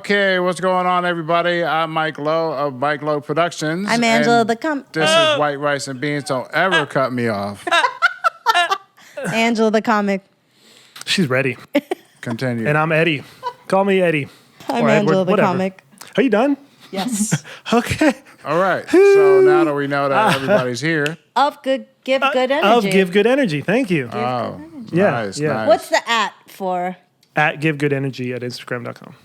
Okay, what's going on, everybody? I'm MikeLow of MikeLow Productions. I'm AngelaTheComic. This is White Rice and Beans. Don't ever cut me off. AngelaTheComic. She's ready. Continue. And I'm Eddie. Call me Eddie. I'm or Edward, AngelaTheComic. Are you done? Yes. Okay. All right. So now that we know that everybody's here. Give good energy. Of Give Good Energy. Thank you. Oh, Yeah, nice, yeah. nice. What's the @ for? At Give Good Energy at Instagram.com.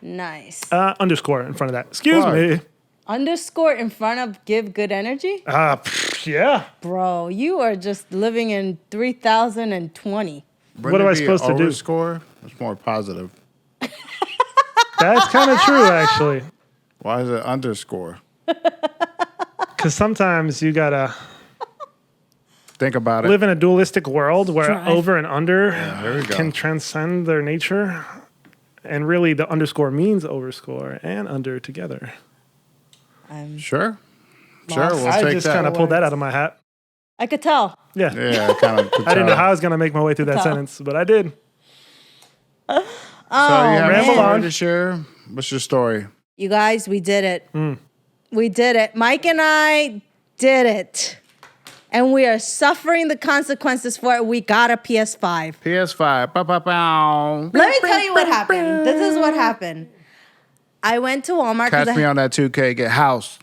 Nice. Underscore in front of that. Excuse What? me. Underscore in front of give good energy? Yeah. Bro, you are just living in 3020. Wouldn't am I it be supposed to do? Overscore? It's more positive. That's kind of true, actually. Why is it underscore? Because sometimes you got to Think about it. live in a dualistic world where Drive. over and under there we go. can transcend their nature. And really, the underscore means overscore and under together. I'm Sure. Lost. Sure, we'll I take just that. kind of pulled that out of my hat. I could tell. Yeah. Yeah, kind of. I didn't know how I was going to make my way through that Tell. sentence, but I did. So you have a Ramble story on. to share? What's your story? You guys, we did it. We did it. Mike and I did it. And we are suffering the consequences for it. We got a PS5. PS5. Bow, bow, bow. Let me tell you what happened. This is what happened. I went to Walmart. Catch me on that 2K. Get housed.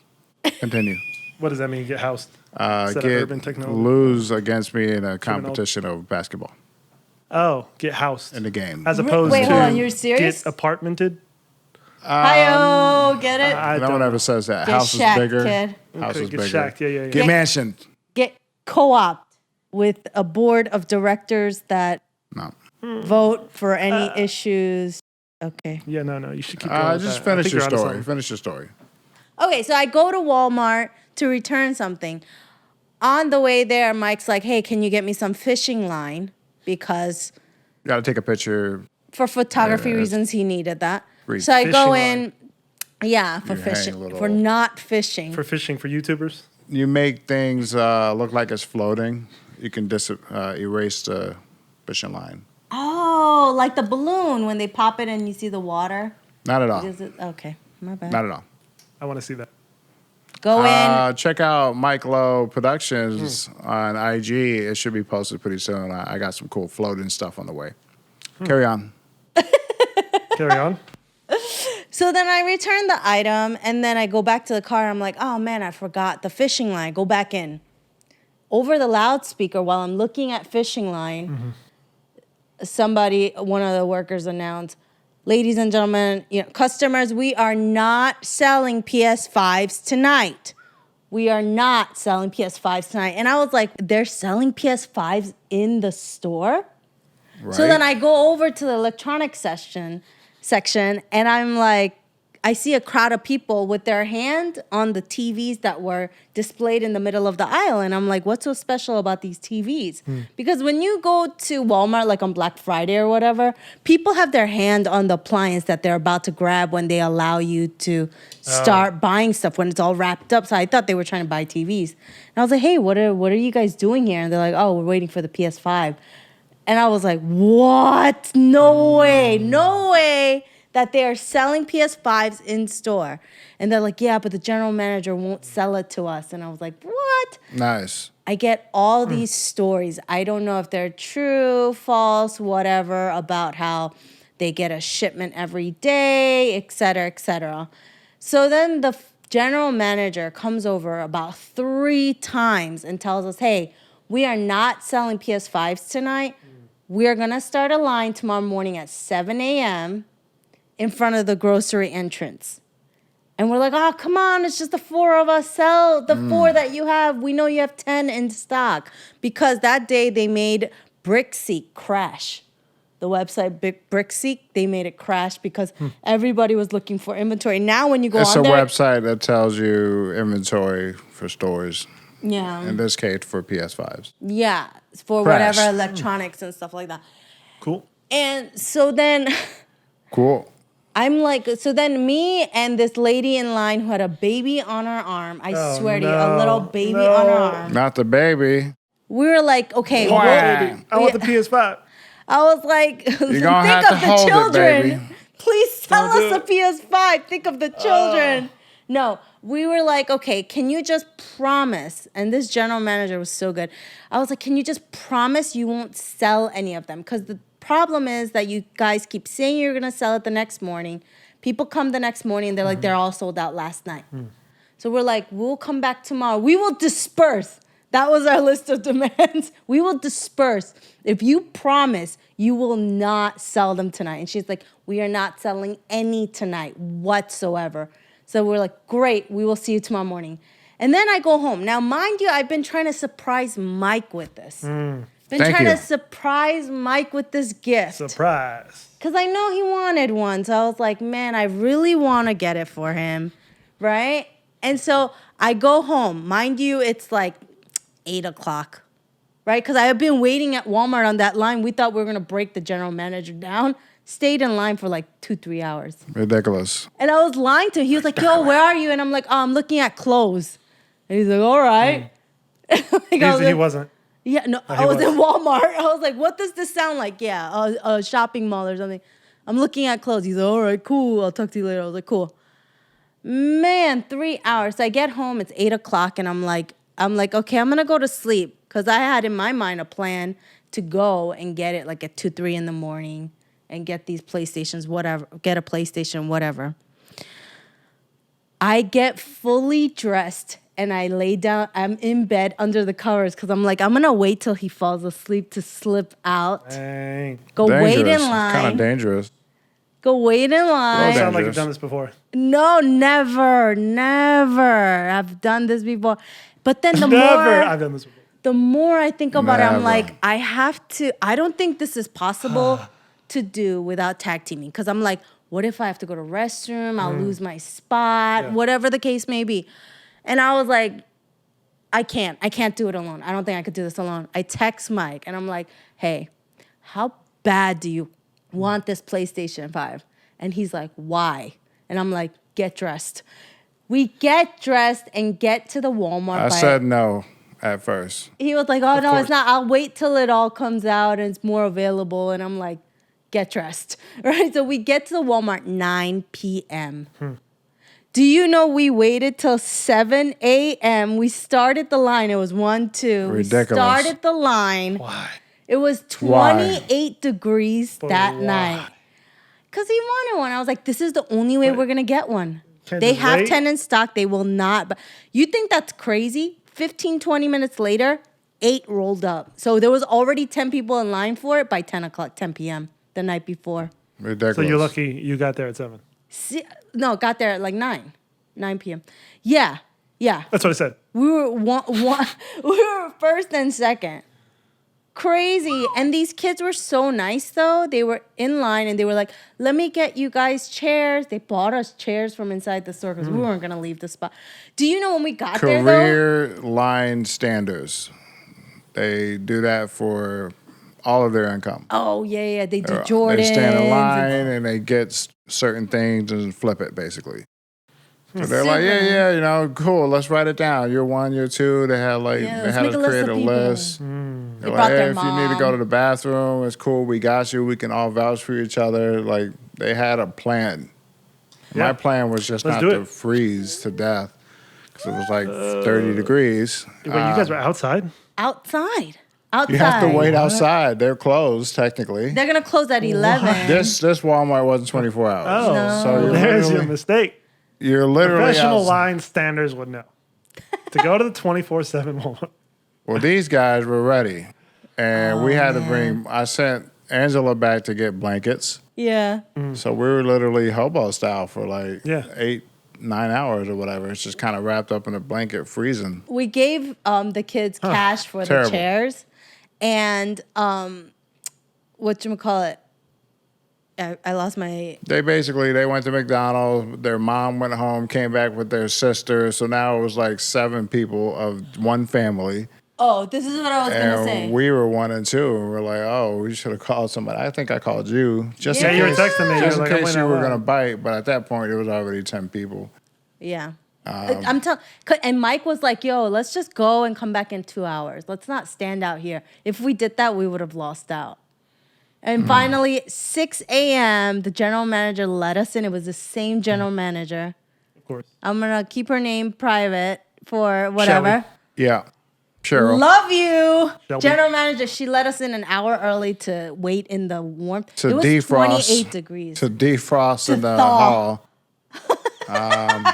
Continue. What does that mean? Get housed? Is that an urban Get technology? lose against me in a competition of basketball Oh, get housed. in the game. As opposed Wait, to hold on, you're serious? get apartmented. Hi-yo, get it? I No don't one know. ever says that. Get House is shacked, bigger. kid. House Okay, is get bigger. shacked. Yeah. Get mansioned. Get co-opt with a board of directors that No. vote for any issues. Okay. Yeah, no. You should keep going. with Just that. I finish think your you're onto story. something. Finish your story. Okay, so I go to Walmart to return something. On the way there, Mike's like, hey, can you get me some fishing line? Because You got to take a picture. for photography Yeah, reasons, he needed that. Great. So I go Fishing in, yeah, for You hang a fishing, little- for not fishing. For fishing for YouTubers. You make things look like it's floating. You can erase the fishing line. Oh, like the balloon when they pop it and you see the water. Not at all. Is it? Okay, my bad. Not at all. I want to see that. Go in. Check out MikeLow Productions on IG. It should be posted pretty soon. I got some cool floating stuff on the way. Carry on. Carry on. So then I return the item and then I go back to the car. I'm like, oh man, I forgot the fishing line. Go back in. Over the loudspeaker while I'm looking at fishing line, one of the workers announced, ladies and gentlemen, customers, we are not selling PS5s tonight. We are not selling PS5s tonight. And I was like, they're selling PS5s in the store? Right? So then I go over to the electronics section, and I'm like, I see a crowd of people with their hand on the TVs that were displayed in the middle of the aisle. And I'm like, what's so special about these TVs? Because when you go to Walmart, like on Black Friday or whatever, people have their hand on the appliance that they're about to grab when they allow you to start buying stuff when it's all wrapped up. So I thought they were trying to buy TVs. And I was like, hey, what are you guys doing here? And they're like, oh, we're waiting for the PS5. And I was like, what? No way that they are selling PS5s in store. And they're like, yeah, but the general manager won't sell it to us. And I was like, what? Nice. I get all these stories. I don't know if they're true, false, whatever, about how they get a shipment every day, et cetera, et cetera. So then the general manager comes over about 3 times and tells us, hey, we are not selling PS5s tonight. We are going to start a line tomorrow morning at 7 a.m. in front of the grocery entrance. And we're like, oh, come on, it's just the 4 of us. Sell the 4 that you have. We know you have 10 in stock. Because that day they made BrickSeek crash. The website BrickSeek, they made it crash because everybody was looking for inventory. Now when you go It's on a there... website that tells you inventory for stores. Yeah. In this case, for PS5s. Yeah, for Crash. whatever electronics and stuff like that. Cool. And so then... Cool. I'm like, so then me and this lady in line who had a baby on her arm, I swear to you, a little baby on her arm. Not the baby. We were like, okay, Wow. well, I want the PS5. I was like, You're think gonna have to of the hold it, children. baby. Please sell Don't us do a PS5. Think of the children. No, we were like, okay, can you just promise? And this general manager was so good. I was like, can you just promise you won't sell any of them? Because the problem is that you guys keep saying you're going to sell it the next morning. People come the next morning and they're like, they're all sold out last night. So we're like, we'll come back tomorrow. We will disperse. That was our list of demands. We will disperse. If you promise you will not sell them tonight. And she's like, we are not selling any tonight whatsoever. So we're like, great, we will see you tomorrow morning. And then I go home. Now, mind you, I've been trying to surprise Mike with this. Been Thank trying you. to surprise Mike with this gift. Surprise. Because I know he wanted one. So I was like, man, I really want to get it for him. Right? And so I go home. Mind you, it's like 8 o'clock. Right? Because I have been waiting at Walmart on that line. We thought we were going to break the general manager down. Stayed in line for like 2-3 hours. Ridiculous. And I was lying to him. He was like, yo, where are you? And I'm like, oh, I'm looking at clothes. And he's like, all right. Like, I was He like, wasn't. yeah, no, he I was was. in Walmart. I was like, what does this sound like? Yeah, a shopping mall or something. I'm looking at clothes. He's like, all right, cool. I'll talk to you later. I was like, cool. Man, 3 hours. So I get home. It's 8 o'clock. And I'm like, okay, I'm going to go to sleep. Because I had in my mind a plan to go and get it like at 2, 3 in the morning. And get these PlayStations, whatever. Get a PlayStation, whatever. I get fully dressed and I lay down. I'm in bed under the covers because I'm like, I'm going to wait till he falls asleep to slip out. Dang. Go wait in Dangerous. line. Kind of dangerous. Go wait in line. Sound like dangerous. you've done this before. No, never. I've done this before. But then I've done this before. the more I think about it, I'm Never. like, I don't think this is possible to do without tag teaming. Because I'm like, what if I have to go to restroom? I'll lose my spot, Yeah. whatever the case may be. And I was like, I can't do it alone. I don't think I could do this alone. I text Mike and I'm like, hey, how bad do you want this PlayStation 5? And he's like, why? And I'm like, get dressed. We get dressed and get to the Walmart. I said no at first. He was like, oh, no, course. it's not. I'll wait till it all comes out and it's more available. And I'm like, get dressed. Right? So we get to the Walmart 9 p.m. Do you know we waited till 7 a.m.? We started the line. It was 1, 2. Ridiculous. We started the line. Why? It was Why? 28 degrees that why? night. Because he wanted one. I was like, this is the only way we're going to get one. Can't They just have wait? 10 in stock. They will not. But you think that's crazy? 15, 20 minutes later, 8 rolled up. So there was already 10 people in line for it by 10 p.m. the night before. Ridiculous. So you're lucky you got there at 7. No, got there at like 9 p.m. Yeah. That's what I said. We were we were first and second. Crazy. And these kids were so nice though. They were in line and they were like, let me get you guys chairs. They bought us chairs from inside the store because we weren't gonna leave the spot. Do you know when we got there though? Career line standers. They do that for all of their income. Oh yeah. They do Jordans. They stand in and- line and they get certain things and flip it basically. So they're like, Super. yeah, you know, cool. Let's write it down. You're 1, you're 2. They had like Yeah, they let's had make us a list create of a people. list. They They're brought like, their hey, if you need to go mom. to the bathroom, it's cool. We got you. We can all vouch for each other. Like they had a plan. Yeah. My plan was just Let's not do to it. freeze to death because it was like 30 degrees. Wait, you guys were outside? Outside. You have to wait What? outside. They're closed technically. They're gonna close at 11. This Walmart wasn't 24 hours. Oh, No. So you're there's your literally, mistake. you're literally Professional outside. line standers would know. To go to the 24/7 Walmart. Well, these guys were ready, and we had to bring. I sent Angela back to get blankets, Yeah. so we were literally hobo style for like Yeah. 8, 9 hours or whatever. It's just kind of wrapped up in a blanket, freezing. We gave the kids cash for the Terrible. chairs, and whatchamacallit? I lost my. They went to McDonald's. Their mom went home, came back with their sister. So now it was like 7 people of one family. Oh, this is what I was gonna And say. we were 1 and 2, and we're like, oh, we should have called somebody. I think I called you just Yeah, in you were case, texting me. just You were in like, I'm case waiting you out were loud. gonna bite. But at that point, it was already 10 people. Yeah. I'm telling. And Mike was like, "Yo, let's just go and come back in 2 hours. Let's not stand out here. If we did that, we would have lost out." And finally, 6 a.m., the general manager let us in. It was the same general manager. Of course. I'm going to keep her name private for whatever. Shelly. Yeah. Cheryl. Love you. Shelby. General manager, she let us in an hour early to wait in the warmth. To it was defrost. 28 degrees. To defrost To in the thaw. hall.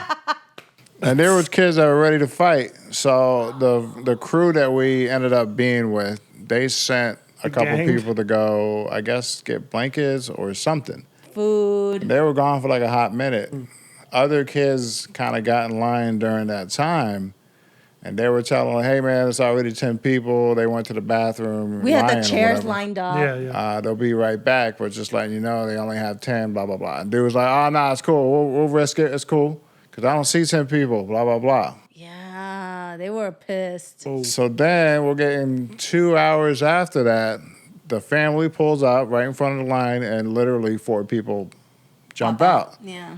And there was kids that were ready to fight. So the crew that we ended up being with, they sent a couple gang. people to go, I guess, get blankets or something. Food. They were gone for like a hot minute. Other kids kind of got in line during that time, and they were telling them, hey, man, it's already 10 people. They went to the bathroom. We had lying the or chairs whatever. lined up. Yeah. They'll be right back, but just letting you know, they only have 10, blah, blah, blah. And dude was like, oh, nah, it's cool. We'll risk it. It's cool. Because I don't see 10 people, blah, blah, blah. Yeah, they were pissed. Oh. So then we're getting 2 hours after that, the family pulls up right in front of the line, and literally 4 people jump out. Yeah.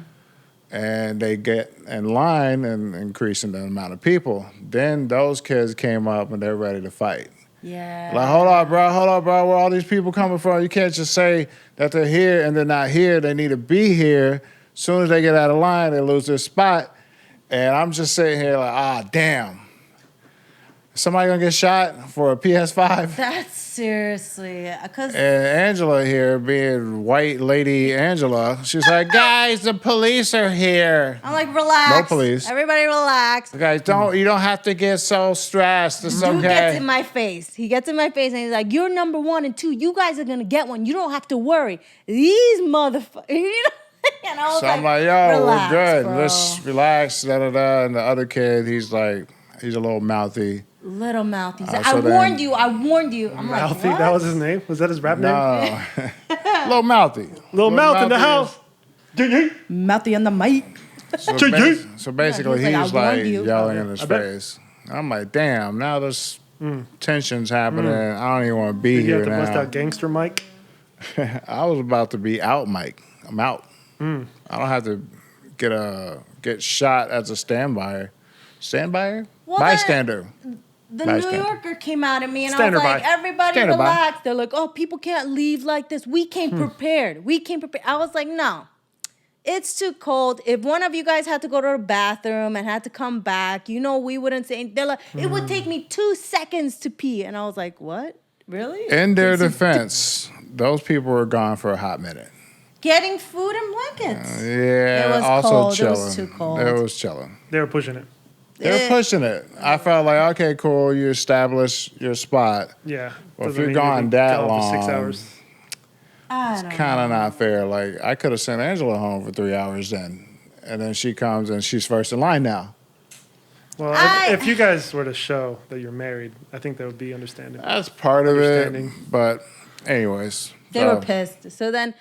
And they get in line and increasing the amount of people. Then those kids came up and they're ready to fight. Yeah. Like, hold up, bro. Where all these people coming from? You can't just say that they're here and they're not here. They need to be here. As soon as they get out of line, they lose their spot. And I'm just sitting here like, damn. Somebody gonna get shot for a PS5? That's seriously, because And Angela here, being white lady Angela, she's like, guys, the police are here. I'm like, relax. No police. Everybody relax. Guys, you don't have to get so stressed. It's Dude okay. gets in my face. He gets in my face and he's like, you're number 1 and 2. You guys are going to get one. You don't have to worry. These motherfuckers, you know? And I was So I'm like, yo, relax, we're good. bro. Let's relax, da-da-da. And the other kid, he's a little mouthy. Little mouth. He's like, so I then- warned you. I'm Mouthy, like, that what? was his name? Was that his rap name? No. Little mouthy. Little Mouth in the house. Mouthy on the mic. So basically, Yeah, he was like, he's I warned like you. yelling in his I bet. face. I'm like, damn, now there's tensions happening. I don't even want to be Did you here have to bust now. out Gangster Mike? I was about to be out, Mike. I'm out. I don't have to get shot as a standby. Standby? Well, Bystander. The Bystander. New Yorker came out at me and Standard I was like, by. everybody Standard by. relax. They're like, oh, people can't leave like this. We came prepared. I was like, no, it's too cold. If one of you guys had to go to the bathroom and had to come back, we wouldn't say, they're like, it would take me 2 seconds to pee. And I was like, what? Really? In their defense, those people were gone for a hot minute. Getting food and blankets. Yeah, It was also cold. It chilling. was too cold. It was chilling. They were pushing it. They were pushing it. I felt like, okay, cool, you established your spot. Yeah. Well, if Doesn't you're mean gone can that go on for 6 long, hours. I don't Kind of not fair. Like, I could have sent Angela home for 3 hours then. And then she comes and she's first in line now. Well, if you guys were to show that you're married, I think that would be understanding. That's part of it. Understanding. But anyways. They were pissed. So then,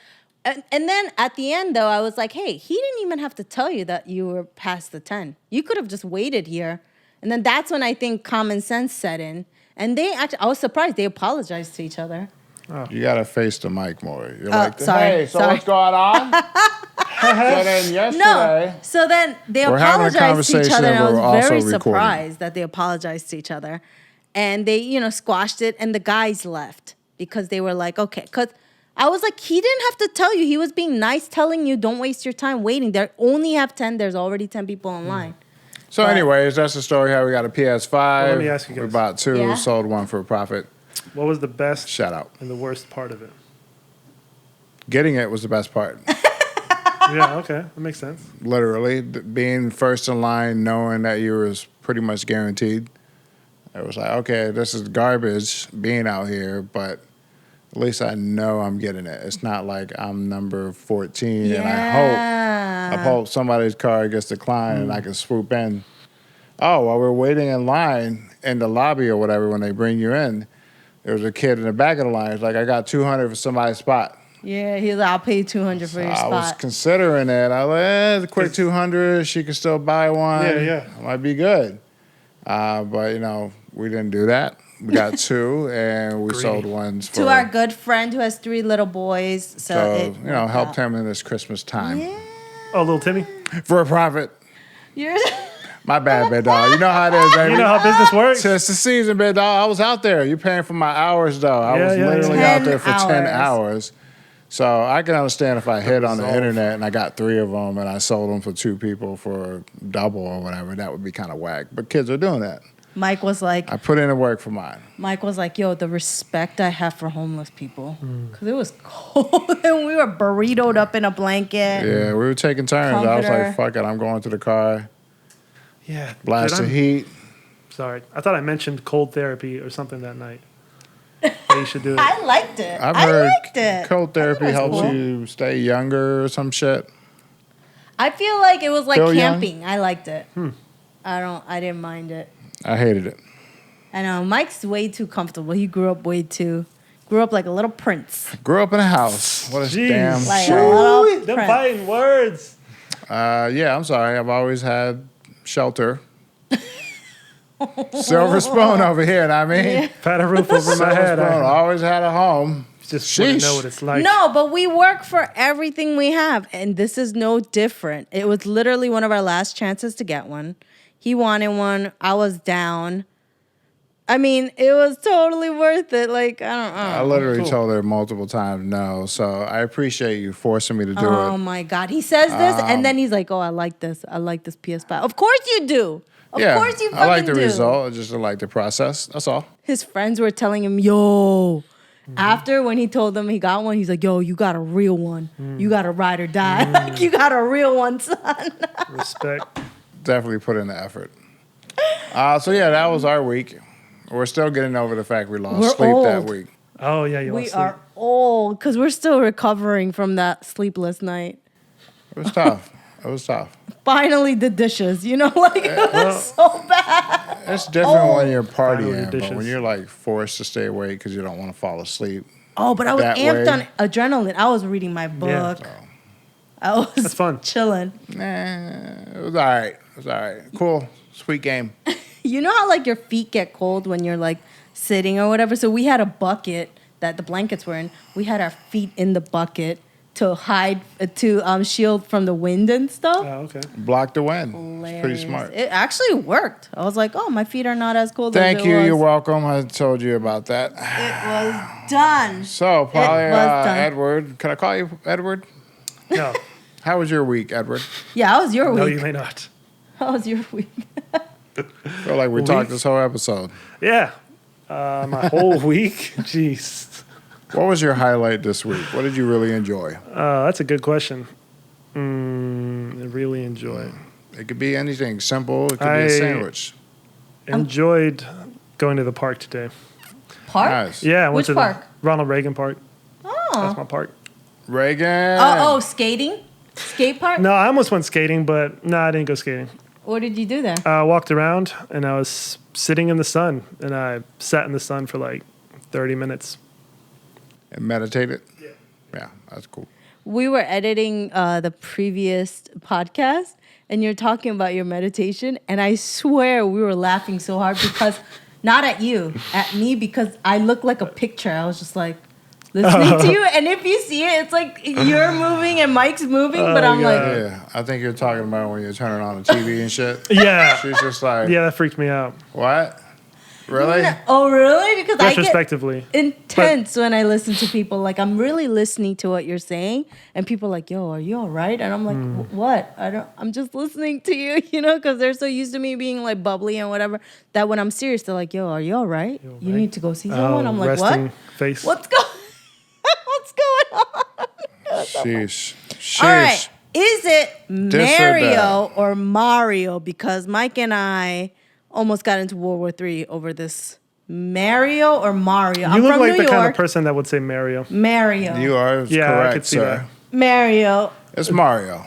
and then at the end, though, I was like, hey, he didn't even have to tell you that you were past the 10. You could have just waited here. And then that's when I think common sense set in. And I was surprised. They apologized to each other. You got to face the mic more. You're like, sorry, hey, so sorry. what's going on? So then yesterday. No. So then they We're having a apologized to each conversation other. And I and was we're also very recording. surprised that they apologized to each other. And they, squashed it. And the guys left because they were like, okay. Because I was like, he didn't have to tell you. He was being nice, telling you, don't waste your time waiting. They only have 10. There's already 10 people in line. So anyways, that's the story how we got a PS5. Well, let me ask you We guys. bought 2, Yeah. sold 1 for a profit. What was the best Shout out. and the worst part of it? Getting it was the best part. Yeah, okay. That makes sense. Literally, being first in line, knowing that you was pretty much guaranteed. It was like, okay, this is garbage being out here, but at least I know I'm getting it. It's not like I'm number 14 and I hope somebody's car gets declined and I can swoop in. Oh, while we're waiting in line in the lobby or whatever, when they bring you in, there was a kid in the back of the line. It's like, I got 200 for somebody's spot. Yeah, he's like, I'll pay you 200 for your I was spot. considering it. I was like, the quick 200, she could still buy one. Yeah. It might be good. But, we didn't do that. We got 2, and we Greedy. sold ones for... To our good friend who has 3 little boys. So, helped him in this Christmas time. Yeah. Oh, little Timmy? For a profit. You're My bad, big dog. You know how it is, baby. You know how business works. It's the season, big dog. I was out there. You're paying for my hours, though. I was literally out there for 10 hours. So I can understand if I hit on the internet and I got 3 of them and I sold them for 2 people for double or whatever. That would be kind of whack. But kids are doing that. Mike was like, I put in the work for mine. Mike was like, yo, the respect I have for homeless people. Because it was cold and we were burritoed up in a blanket. Yeah, we were taking turns. Comforter. I was like, fuck it, I'm going to the car. Yeah. Blast the heat. Sorry. I thought I mentioned cold therapy or something that night. You should do it. I liked it. I've heard liked it. cold therapy helps cool. you stay younger or some shit. I feel like it was like Feel camping. I liked it. I didn't mind it. I hated it. I know. Mike's way too comfortable. He grew up like a little prince. Grew up in a house. What a Jeez. damn Like shame. a little Them prince. fighting words. Yeah, I'm sorry. I've always had shelter. Silver spoon over here, know what I mean? Had a roof over my Silver head. spoon. I Always had a home. just want to know Sheesh. what it's like. No, but we work for everything we have, and this is no different. It was literally one of our last chances to get one. He wanted one. I was down. I mean, it was totally worth it. Like, I literally told her multiple times no, so I appreciate you forcing me to do Oh it. my God. He says this, and then he's like, oh, I like this. I like this PS5. Of course you do. Of course you fucking I like the do. result. I just like the process. That's all. His friends were telling him, yo. After when he told them he got one, he's like, yo, you got a real one. You got to ride or die. Like, you got a real one, son. Respect. Definitely put in the effort. So yeah, that was our week. We're still getting over the fact we lost We're sleep that old. week. Oh, yeah, you We lost sleep. are old because we're still recovering from that sleepless night. It was tough. It was tough. Finally, the dishes, like it was so bad. It's different when you're Finally, partying, but dishes. when you're like forced to stay awake because you don't want to fall asleep. Oh, but I was That amped way. on adrenaline. I was reading my book. I was That's fun. chilling. It was all right. It was all right. Cool. Sweet game. You know how like your feet get cold when you're like sitting or whatever? So we had a bucket that the blankets were in. We had our feet in the bucket to hide, to shield from the wind and stuff. Oh, okay. Block the wind. It's pretty Hilarious. smart. It actually worked. I was like, oh, my feet are not as cold Thank as you. it was. You're welcome. I told you about that. It was done. So, probably was done. Edward. Can I call you Edward? No. How was your week, Edward? Yeah, how was your No, week? you may not. How was your week? I feel like we talked this whole episode. Yeah. My whole week. Jeez. What was your highlight this week? What did you really enjoy? That's a good question. I really enjoy. It could be anything simple. It could be I- a sandwich. Enjoyed going to the park today. Park? Nice. Yeah, I went Which to park? the Ronald Reagan Park. Oh. That's my park. Reagan. Oh, skating? Skate park? No, I almost went skating, but no, I didn't go skating. What did you do there? I walked around and I was sitting in the sun, and I sat in the sun for like 30 minutes. And meditated? Yeah, that's cool. We were editing the previous podcast, and you're talking about your meditation, and I swear we were laughing so hard because, not at you, at me, because I look like a picture. I was just like, listening to you, and if you see it, it's like you're moving and Mike's moving, but I'm like, Yeah, I think you're talking about when you're turning on the TV and shit. Yeah. She's just like, Yeah, that freaked me out. what? Really? oh, really? Because I get Retrospectively. intense when I listen to people. Like, I'm really listening to what you're saying, and people are like, yo, are you all right? And I'm like, what? I'm just listening to you, because they're so used to me being like bubbly and whatever, that when I'm serious, they're like, yo, are you all right? You need to go see someone. I'm like, resting what? face. What's going on? Sheesh. Sheesh. All right. Is it or Mario or Mario? Because Mike and I almost got into World War III over this. Mario or Mario? You I'm look from like New the York. kind of person that would say Mario. Mario. You are Yeah, I correct, could see sir. Mario. It's Mario.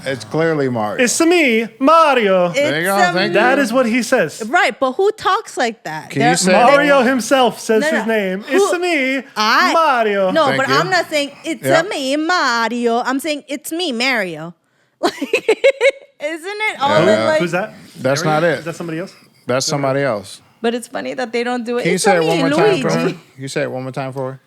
It's clearly Mario. It's me, Mario. There you go. It's Thank you. That is what he says. Right, but who talks like that? Can you say- Mario himself says No, no. his name. Who- It's me, I- Mario. No, Thank but you. I'm not saying it's Yeah. me, Mario. I'm saying it's me, Mario. Like, isn't it all in like? Who's that? That's Mario? not it. Is that somebody else? That's somebody else. But it's funny that they don't do it. Can you It's say it me, one more time Luigi. for her? You say it one more time for her?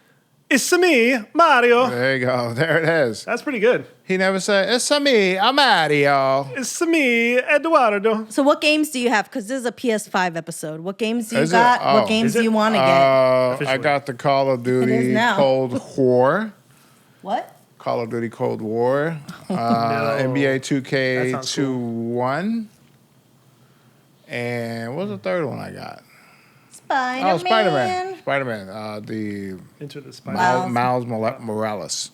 It's me, Mario. There you go. There it is. That's pretty good. He never said, it's me, I'm Mario. It's me, Eduardo. So what games do you have? Because this is a PS5 episode. What games do you Is it? got? Oh. What games Is do it? you want to get? I Officially. got the Call of is Duty now. Cold War. What? Call of Duty Cold War. No. NBA 2K That sounds cool. 2-1. And what was the third one I got? Spider-Man. Oh, Spider-Man. Spider-Man. The Into the spider. Wow. Miles Morales.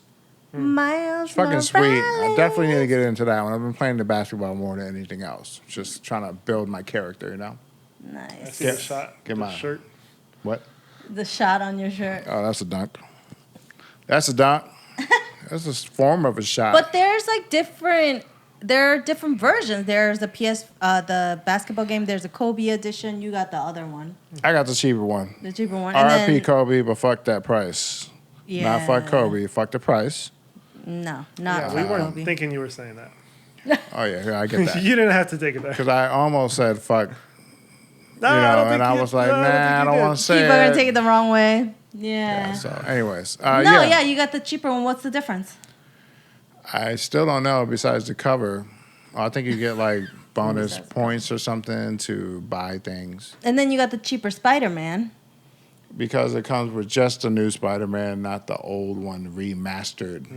Miles Fucking sweet. I Morales. definitely need to get into that one. I've been playing the basketball more than anything else. Just trying to build my character, you know? I Nice. see the shot. Get the mine. shirt. What? The shot on your shirt. Oh, that's a dunk. That's a dunk. That's a form of a shot. But there's like there are different versions. There's the the basketball game. There's a Kobe edition. You got the other one, I got the cheaper one. the cheaper one. And R.I.P. then, Kobe, but fuck that price. yeah. Not fuck Kobe. Fuck the price. No, not Yeah, we fuck weren't Kobe. thinking you were saying that. Oh, yeah, I get that. You didn't have to take it there. Because I almost said fuck, No, you I know, don't think and I you- was like, no, nah, I think don't you want to say People are it. gonna take it the wrong way. Yeah, Yeah. so anyways. No, yeah, you got the cheaper one. What's the difference? I still don't know besides the cover. I think you get like bonus Besides the points or something to buy things. And then you got the cheaper Spider-Man. Because it comes with just the new Spider-Man, not the old one remastered.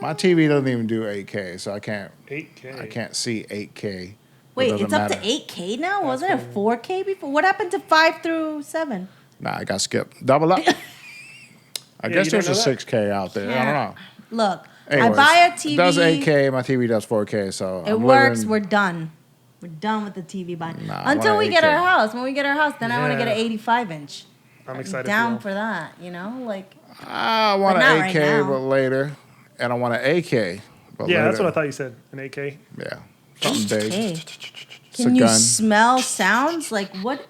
My TV doesn't even do 8K, so I can't 8K. see 8K. Wait, doesn't it's up to matter. 8K now? Wasn't it 4K before? What happened to 5 through 7? Nah, I got skipped. Double up. I guess you there's a didn't know that? 6K out there. I don't know. Look, Anyways, I buy a TV. It does 8K. My TV does 4K, so It I'm works. living- We're done. We're done with the TV buying. Nah, I Until want we get 8K. our house. When we get our house, then I want to get an Yeah. 85-inch. I'm excited Down for for that, you know? Like, I want But an not right 8K, now. but later. And I want an AK, but Yeah, later. that's what I thought you said. An AK. Yeah. Something big. 8K. It's a Can you gun. smell sounds? Like, what?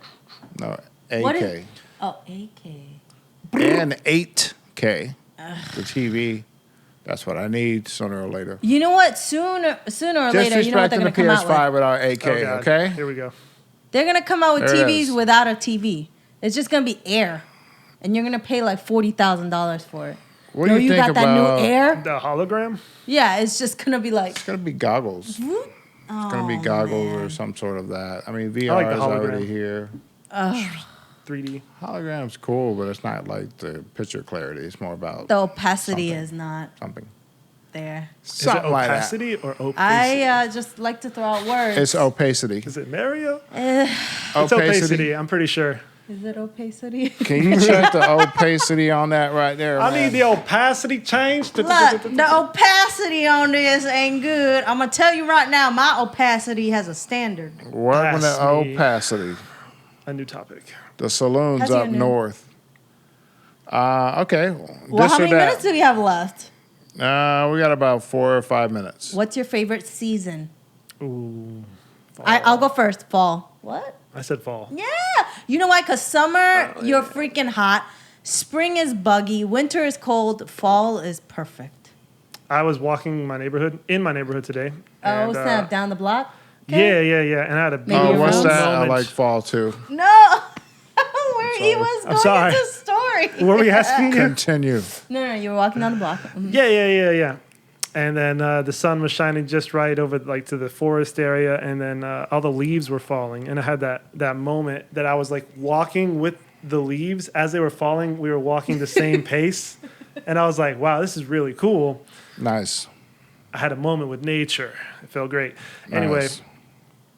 No, What 8K. is, oh, 8K. And 8K. The TV. That's what I need sooner or later. You know what? Sooner or later, you know what they're Disrespecting going the to come out with? PS5 without 8K, Oh, God. okay? Here we go. They're going to come out with There it TVs is. without a TV. It's just going to be air. And you're going to pay like $40,000 for it. What do Yo, you you think got that about- new air? The hologram? Yeah, it's just going to be like, It's going to be goggles. It's going to be goggles or some sort of that. I mean, VR like the is hologram. already here. 3D. Hologram's cool, but it's not like the picture clarity. It's more about the opacity Something. is not something. there. Something Is it like that. opacity or opacity? I just like to throw out words. It's opacity. Is it Mario? Eh, It's opacity, I'm pretty sure. is it opacity? Can you check the opacity on that right there, I man? need the opacity changed. Look, the opacity on this ain't good. I'm going to tell you right now, my opacity has a standard. What with the Pass me. opacity? A new topic. The saloon's How's up your new- north. Okay. Well, this how or many that. minutes do we have left? We got about 4 or 5 minutes. What's your favorite season? Ooh. I'll go first. Fall. What? I said fall. Yeah. You know why? Because summer, you're freaking hot. Spring is buggy. Winter is cold. Fall is perfect. I was walking in my neighborhood today. Oh, and, snap. Down the block? Yeah. And I had a Maybe Oh, your what's rose? that? I moment. like fall too. No. Where he was I'm going sorry. into story. What were we asking you? Continue. No, you were walking down the block. Mhm. Yeah. And then the sun was shining just right over like to the forest area, and then all the leaves were falling. And I had that moment that I was like walking with the leaves as they were falling. We were walking the same pace, and I was like, "Wow, this is really cool." Nice. I had a moment with nature. It felt great. Anyway, Nice.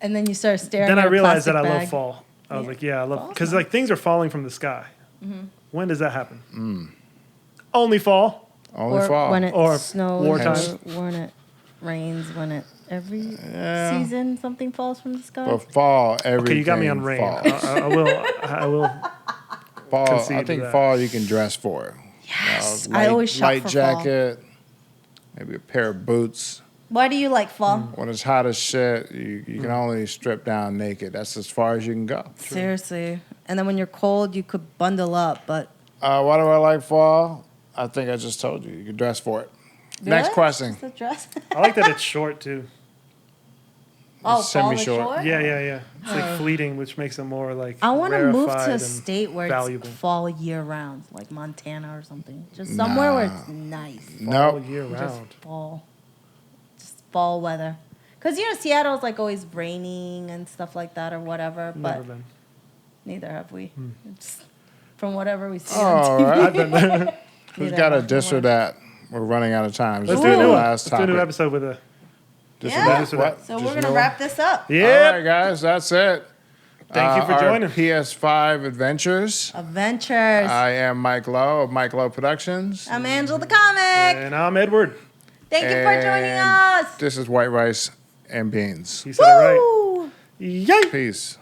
And then you start staring then at I a realized that plastic I love bag. fall. I was Yeah. like, "Yeah, I love," Fall's because nice. like things are falling from the sky. When does that happen? Only fall. Only Or fall. when it Or snows, wartime. or when it rains, when it every Yeah. season something falls from the sky. But fall, everything Okay, you got me on rain. falls. I will. Fall, concede I to think that. fall you can dress for. Yes, Light, I always shop light for jacket, maybe a pair of boots. fall. Why do you like fall? When it's hot as shit, you can only strip down naked. That's as far as you can go. Seriously. And then when you're cold, you could bundle up. But Why do I like fall? I think I just told you. You can dress for it. Next Really? question. Just a dress. I like that it's short too. Oh, semi-short. fall ashore? Yeah. It's like fleeting, which makes it more like I want to move to rarefied a and state where valuable. it's fall year round, like Montana or something. Just somewhere where it's nice. all Nope. year Just round. fall weather. Because, Seattle's like always raining and stuff like that or whatever, Never but been. neither have we. It's from whatever we see All on TV. right. Who's Neither got a have diss we. or that? We're running out of time. Let's This do a is the new one. last Let's do a new topic. episode with a. Diss or Yeah. that? Diss or What? that. So Just we're going new to one? wrap this up. All Yeah. right, guys. That's it. Thank you for Our joining. PS5 Adventures. Adventures. I am MikeLow of MikeLow Productions. I'm AngelaTheComic. And I'm Edward. Thank you for joining And us. This is White Rice and Beans. He said it right. Woo! Yay! Peace.